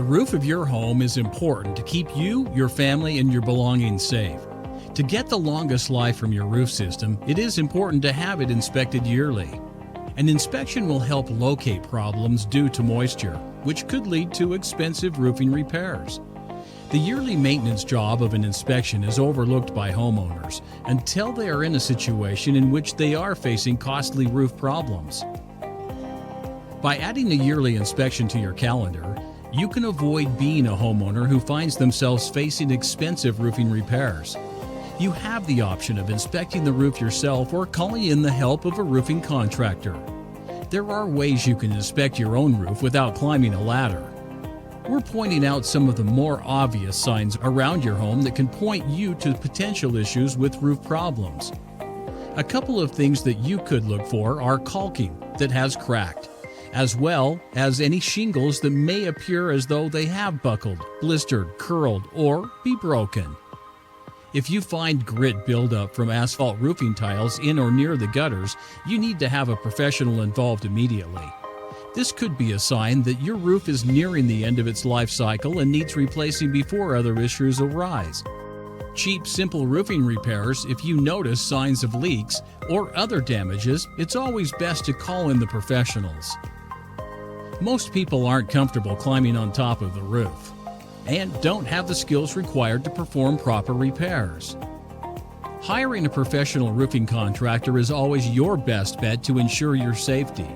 The roof of your home is important to keep you, your family, and your belongings safe. To get the longest life from your roof system, it is important to have it inspected yearly. An inspection will help locate problems due to moisture, which could lead to expensive roofing repairs. The yearly maintenance job of an inspection is overlooked by homeowners until they are in a situation in which they are facing costly roof problems. By adding a yearly inspection to your calendar, you can avoid being a homeowner who finds themselves facing expensive roofing repairs. You have the option of inspecting the roof yourself or calling in the help of a roofing contractor. There are ways you can inspect your own roof without climbing a ladder. We're pointing out some of the more obvious signs around your home that can point you to potential issues with roof problems. A couple of things that you could look for are caulking that has cracked, as well as any shingles that may appear as though they have buckled, blistered, curled, or be broken. If you find grit buildup from asphalt roofing tiles in or near the gutters, you need to have a professional involved immediately. This could be a sign that your roof is nearing the end of its life cycle and needs replacing before other issues arise. Cheap, simple roofing repairs, if you notice signs of leaks or other damages, it's always best to call in the professionals. Most people aren't comfortable climbing on top of the roof and don't have the skills required to perform proper repairs. Hiring a professional roofing contractor is always your best bet to ensure your safety.